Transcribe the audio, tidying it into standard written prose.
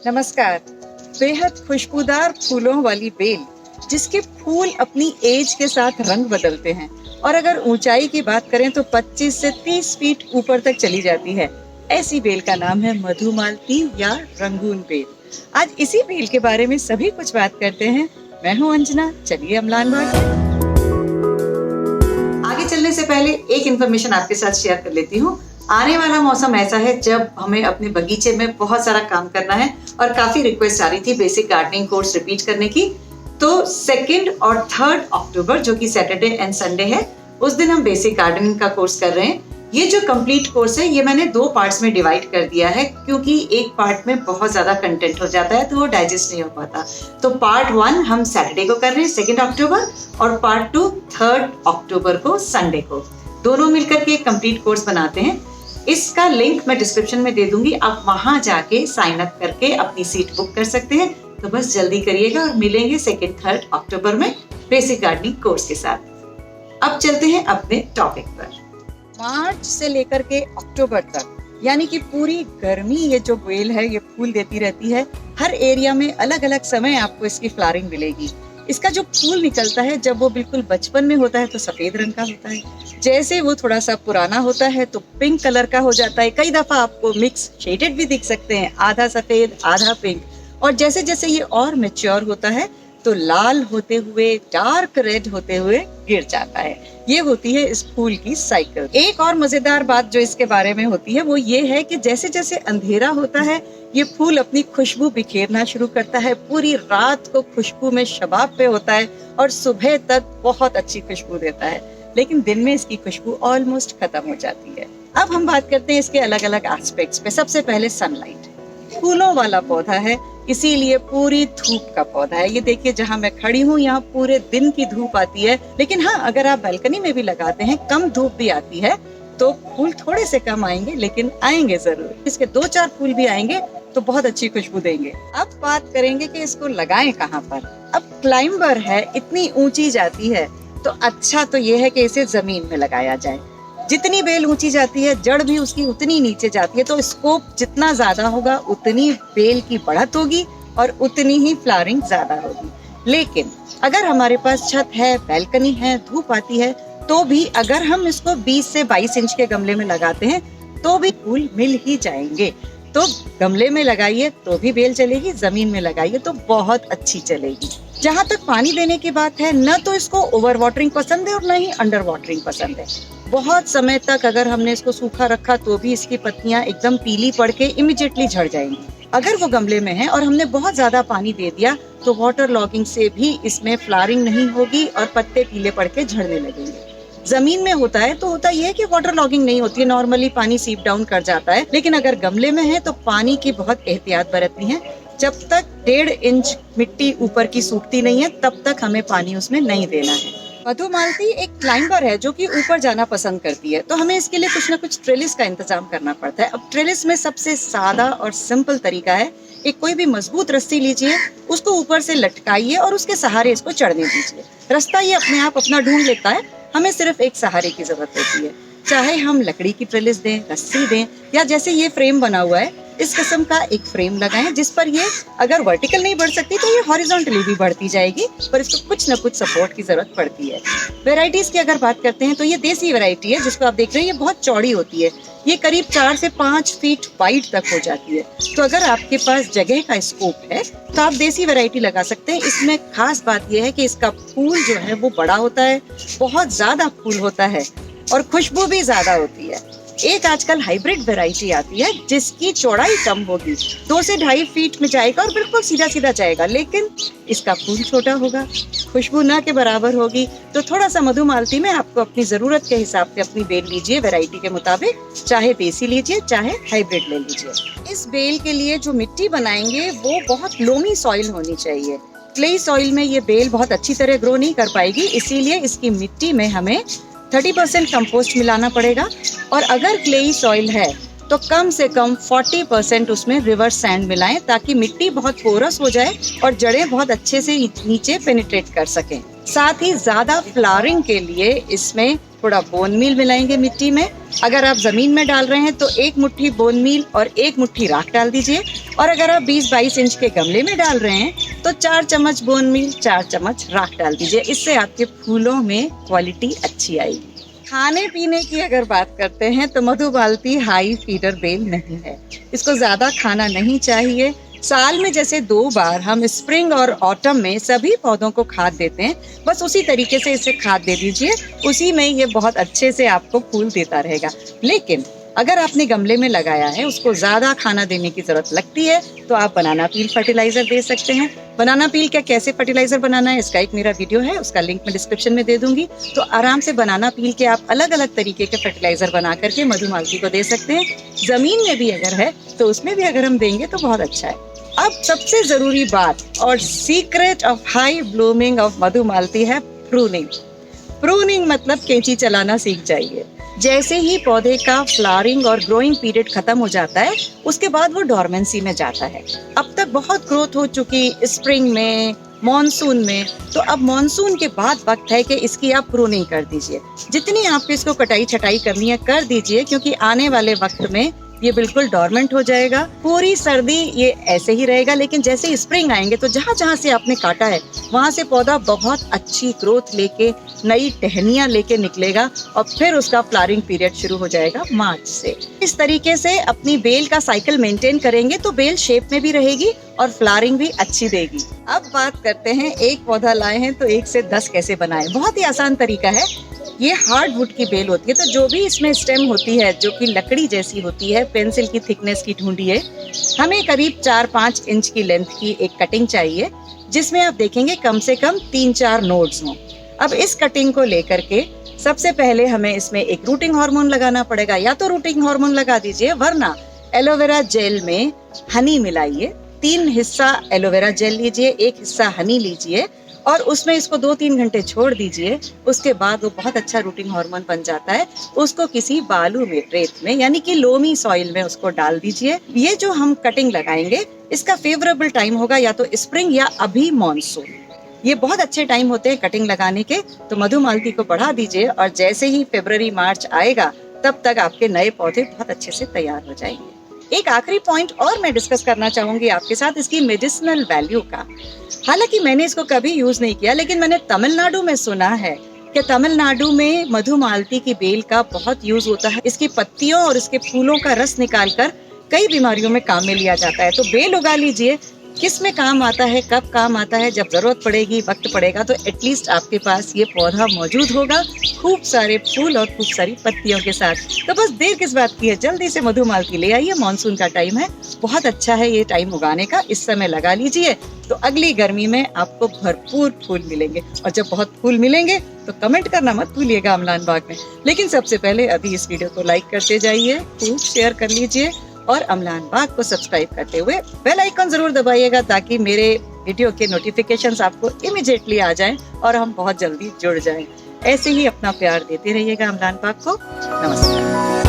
नमस्कार। बेहद खुशबूदार फूलों वाली बेल, जिसके फूल अपनी एज के साथ रंग बदलते हैं और अगर ऊंचाई की बात करें तो 25 से 30 फीट ऊपर तक चली जाती है। ऐसी बेल का नाम है मधुमालती या रंगून बेल। आज इसी बेल के बारे में सभी कुछ बात करते हैं। मैं हूँ अंजना, चलिए अम्लान बाग। आगे चलने से पहले एक इन्फॉर्मेशन आपके साथ शेयर कर लेती हूँ। आने वाला मौसम ऐसा है जब हमें अपने बगीचे में बहुत सारा काम करना है और काफी रिक्वेस्ट आ रही थी बेसिक गार्डनिंग कोर्स रिपीट करने की। तो 2 और 3 अक्टूबर जो कि सैटरडे एंड संडे है, उस दिन हम बेसिक गार्डनिंग का कोर्स कर रहे हैं। ये जो कंप्लीट कोर्स है ये मैंने 2 पार्ट्स में डिवाइड कर दिया है क्योंकि एक पार्ट में बहुत ज्यादा कंटेंट हो जाता है तो वो डाइजेस्ट नहीं हो पाता। तो पार्ट 1 हम सैटरडे को कर रहे हैं 2 अक्टूबर और पार्ट 2 3 अक्टूबर को संडे को। दोनों मिलकर के एक कंप्लीट कोर्स बनाते हैं। इसका लिंक मैं डिस्क्रिप्शन में दे दूंगी, आप वहां जाके साइन अप करके अपनी सीट बुक कर सकते हैं। तो बस जल्दी करिएगा और मिलेंगे 2-3 अक्टूबर में बेसिक गार्डनिंग कोर्स के साथ। अब चलते हैं अपने टॉपिक पर। मार्च से लेकर के अक्टूबर तक यानी कि पूरी गर्मी ये जो बेल है ये फूल देती रहती है। हर एरिया में अलग अलग समय आपको इसकी फ्लावरिंग मिलेगी। इसका जो फूल निकलता है जब वो बिल्कुल बचपन में होता है तो सफेद रंग का होता है, जैसे वो थोड़ा सा पुराना होता है तो पिंक कलर का हो जाता है। कई दफा आपको मिक्स शेडेड भी दिख सकते हैं, आधा सफेद आधा पिंक। और जैसे जैसे ये और मैच्योर होता है तो लाल होते हुए डार्क रेड होते हुए गिर जाता है। ये होती है इस फूल की साइकिल। एक और मजेदार बात जो इसके बारे में होती है वो ये है कि जैसे जैसे अंधेरा होता है ये फूल अपनी खुशबू बिखेरना शुरू करता है। पूरी रात को खुशबू में शबाब पे होता है और सुबह तक बहुत अच्छी खुशबू देता है, लेकिन दिन में इसकी खुशबू ऑलमोस्ट खत्म हो जाती है। अब हम बात करते हैं इसके अलग अलग एस्पेक्ट्स पे। सबसे पहले सनलाइट। फूलों वाला पौधा है इसीलिए पूरी धूप का पौधा है। ये देखिए जहाँ मैं खड़ी हूँ यहाँ पूरे दिन की धूप आती है, लेकिन हाँ अगर आप बालकनी में भी लगाते हैं कम धूप भी आती है तो फूल थोड़े से कम आएंगे, लेकिन आएंगे जरूर। इसके 2-4 फूल भी आएंगे तो बहुत अच्छी खुशबू देंगे। अब बात करेंगे कि इसको लगाएं कहाँ पर। अब क्लाइंबर है, इतनी ऊंची जाती है तो अच्छा तो ये है कि इसे जमीन में लगाया जाए। जितनी बेल ऊंची जाती है जड़ भी उसकी उतनी नीचे जाती है, तो स्कोप जितना ज्यादा होगा उतनी बेल की बढ़त होगी और उतनी ही फ्लावरिंग ज्यादा होगी। लेकिन अगर हमारे पास छत है, बैल्कनी है, धूप आती है तो भी अगर हम इसको 20 से 22 इंच के गमले में लगाते हैं तो भी फूल मिल ही जाएंगे। तो गमले में लगाइए तो भी बेल चलेगी, जमीन में लगाइए तो बहुत अच्छी चलेगी। जहाँ तक पानी देने की बात है, न तो इसको ओवर वाटरिंग पसंद है और न ही अंडर वाटरिंग पसंद है। बहुत समय तक अगर हमने इसको सूखा रखा तो भी इसकी पत्तियां एकदम पीली पड़ के इमीडिएटली झड़ जाएंगी। अगर वो गमले में है और हमने बहुत ज्यादा पानी दे दिया तो वाटर लॉगिंग से भी इसमें फ्लावरिंग नहीं होगी और पत्ते पीले पड़ के झड़ने लगेंगे। जमीन में होता है तो होता यह है कि वाटर लॉगिंग नहीं होती है, नॉर्मली पानी सीप डाउन कर जाता है। लेकिन अगर गमले में है तो पानी की बहुत एहतियात बरतनी है। जब तक 1.5 इंच मिट्टी ऊपर की सूखती नहीं है तब तक हमें पानी उसमें नहीं देना है। मधुमालती एक क्लाइंबर है जो कि ऊपर जाना पसंद करती है, तो हमें इसके लिए कुछ ना कुछ ट्रेलिस का इंतजाम करना पड़ता है। अब ट्रेलिस में सबसे सादा और सिंपल तरीका है, एक कोई भी मजबूत रस्सी लीजिए, उसको ऊपर से लटकाइए और उसके सहारे इसको चढ़ने दीजिए। रास्ता ये अपने आप अपना ढूंढ लेता है, हमें सिर्फ एक सहारे की जरूरत होती है। चाहे हम लकड़ी की ट्रेलिस दें, रस्सी दें, या जैसे ये फ्रेम बना हुआ है इस किस्म का एक फ्रेम लगाएं जिस पर ये अगर वर्टिकल नहीं बढ़ सकती तो ये हॉरिजॉन्टली भी बढ़ती जाएगी, पर इसको कुछ न कुछ सपोर्ट की जरूरत पड़ती है। वेराइटीज की अगर बात करते हैं तो ये देसी वैरायटी है जिसको आप देख रहे हैं, ये बहुत चौड़ी होती है। ये करीब 4 से 5 फीट वाइड तक हो जाती है। तो अगर आपके पास जगह का स्कोप है तो आप देसी वैरायटी लगा सकते हैं। इसमें खास बात यह है कि इसका फूल जो है वो बड़ा होता है, बहुत ज्यादा फूल होता है और खुशबू भी ज्यादा होती है। एक आजकल हाइब्रिड वैरायटी आती है जिसकी चौड़ाई कम होगी, 2 से 2.5 फीट में जाएगा और बिल्कुल सीधा सीधा जाएगा, लेकिन इसका फूल छोटा होगा, खुशबू ना के बराबर होगी। तो थोड़ा सा मधुमालती में आपको अपनी जरूरत के हिसाब से अपनी बेल लीजिए वैरायटी के मुताबिक, चाहे देसी लीजिए चाहे हाइब्रिड ले लीजिए। इस बेल के लिए जो मिट्टी बनाएंगे वो बहुत लोमी सॉइल होनी चाहिए। क्लेई सॉइल में ये बेल बहुत अच्छी तरह ग्रो नहीं कर पाएगी, इसीलिए इसकी मिट्टी में हमें 30% कंपोस्ट मिलाना पड़ेगा। और अगर क्लेई सॉइल है तो कम से कम 40% उसमें रिवर सैंड मिलाएं ताकि मिट्टी बहुत पोरस हो जाए और जड़ें बहुत अच्छे से नीचे पेनिट्रेट कर सकें। साथ ही ज्यादा फ्लावरिंग के लिए इसमें थोड़ा बोन मील मिलाएंगे मिट्टी में। अगर आप जमीन में डाल रहे हैं तो 1 मुट्ठी बोन मील और 1 मुट्ठी राख डाल दीजिए। और अगर आप 20-22 इंच के गमले में डाल रहे हैं तो 4 चम्मच बोन मील, 4 चम्मच राख डाल दीजिए। इससे आपके फूलों में क्वालिटी अच्छी आएगी। खाने पीने की अगर बात करते हैं तो मधुमालती हाई फीडर बेल नहीं है, इसको ज्यादा खाना नहीं चाहिए। साल में जैसे 2 बार हम स्प्रिंग और ऑटम में सभी पौधों को खाद देते हैं, बस उसी तरीके से इसे खाद दे दीजिए, उसी में ये बहुत अच्छे से आपको फूल देता रहेगा। लेकिन अगर आपने गमले में लगाया है, उसको ज्यादा खाना देने की जरूरत लगती है, तो आप बनाना पील फर्टिलाइजर दे सकते हैं। बनाना पील का कैसे फर्टिलाइजर बनाना है, इसका एक मेरा वीडियो है, उसका लिंक मैं डिस्क्रिप्शन में दे दूंगी। तो आराम से बनाना पील के आप अलग अलग तरीके के फर्टिलाइजर बना करके मधुमालती को दे सकते हैं। जमीन में भी अगर है तो उसमें भी अगर हम देंगे तो बहुत अच्छा है। अब सबसे जरूरी बात और secret of high blooming of Madhumalti है प्रूनिंग। प्रूनिंग मतलब कैंची चलाना सीख जाइए। जैसे ही पौधे का फ्लावरिंग और ग्रोइंग पीरियड खत्म हो जाता है, उसके बाद वो डोरमेंसी में जाता है। अब तक बहुत ग्रोथ हो चुकी स्प्रिंग में, मॉनसून में, तो अब मॉनसून के बाद वक्त है कि इसकी आप प्रूनिंग कर दीजिए। जितनी आपको इसको कटाई छटाई करनी है कर दीजिए, क्योंकि आने वाले वक्त में ये बिल्कुल डोरमेंट हो जाएगा। पूरी सर्दी ये ऐसे ही रहेगा, लेकिन जैसे ही स्प्रिंग आएंगे तो जहाँ जहाँ से आपने काटा है वहाँ से पौधा बहुत अच्छी ग्रोथ लेके, नई टहनियाँ लेके निकलेगा और फिर उसका फ्लावरिंग पीरियड शुरू हो जाएगा मार्च से। इस तरीके से अपनी बेल का साइकिल मेंटेन करेंगे तो बेल शेप में भी रहेगी और फ्लावरिंग भी अच्छी देगी। अब बात करते हैं, एक पौधा लाए हैं तो 1 से 10 कैसे बनाएं। बहुत ही आसान तरीका है। ये हार्डवुड की बेल होती है, तो जो भी इसमें स्टेम होती है जो कि लकड़ी जैसी होती है, पेंसिल की थिकनेस की ढूंढिए। हमें करीब 4-5 इंच की लेंथ की एक कटिंग चाहिए, जिसमें आप देखेंगे कम से कम 3-4 नोड्स हों। अब इस कटिंग को लेकर के सबसे पहले हमें इसमें एक रूटिंग हार्मोन लगाना पड़ेगा। या तो रूटिंग हार्मोन लगा दीजिए, वरना एलोवेरा जेल में हनी मिलाइए। 3 हिस्सा एलोवेरा जेल लीजिए, 1 हिस्सा हनी लीजिए और उसमें इसको 2-3 घंटे छोड़ दीजिए। उसके बाद वो बहुत अच्छा रूटिंग हार्मोन बन जाता है। उसको किसी बालू में, रेत में, यानी कि लोमी सॉइल में उसको डाल दीजिए। ये जो हम कटिंग लगाएंगे, इसका फेवरेबल टाइम होगा या तो स्प्रिंग या अभी मॉनसून। ये बहुत अच्छे टाइम होते हैं कटिंग लगाने के। तो मधुमालती को बढ़ा दीजिए और जैसे ही फरवरी मार्च आएगा तब तक आपके नए पौधे बहुत अच्छे से तैयार हो जाएंगे। एक आखिरी पॉइंट और मैं डिस्कस करना चाहूंगी आपके साथ, इसकी मेडिसिनल वैल्यू का। हालांकि मैंने इसको कभी यूज नहीं किया, लेकिन मैंने तमिलनाडु में सुना है कि तमिलनाडु में मधुमालती की बेल का बहुत यूज होता है। इसकी पत्तियों और इसके फूलों का रस निकालकर कई बीमारियों में काम में लिया जाता है। तो बेल उगा लीजिए, किस में काम आता है, कब काम आता है, जब जरूरत पड़ेगी, वक्त पड़ेगा, तो एटलीस्ट आपके पास ये पौधा मौजूद होगा, खूब सारे फूल और खूब सारी पत्तियों के साथ। तो बस देर किस बात की है, जल्दी से मधुमालती ले आइए। मॉनसून का टाइम है, बहुत अच्छा है ये टाइम उगाने का। इस समय लगा लीजिए तो अगली गर्मी में आपको भरपूर फूल मिलेंगे। और जब बहुत फूल मिलेंगे तो कमेंट करना मत भूलिएगा अमलान बाग में। लेकिन सबसे पहले अभी इस वीडियो को लाइक करते जाइए, खूब शेयर कर लीजिए और अमलान बाग को सब्सक्राइब करते हुए बेल आइकन जरूर दबाइएगा, ताकि मेरे वीडियो के नोटिफिकेशंस आपको इमीडिएटली आ जाएं और हम बहुत जल्दी जुड़ जाएं। ऐसे ही अपना प्यार देते रहिएगा अमलान बाग को। नमस्कार।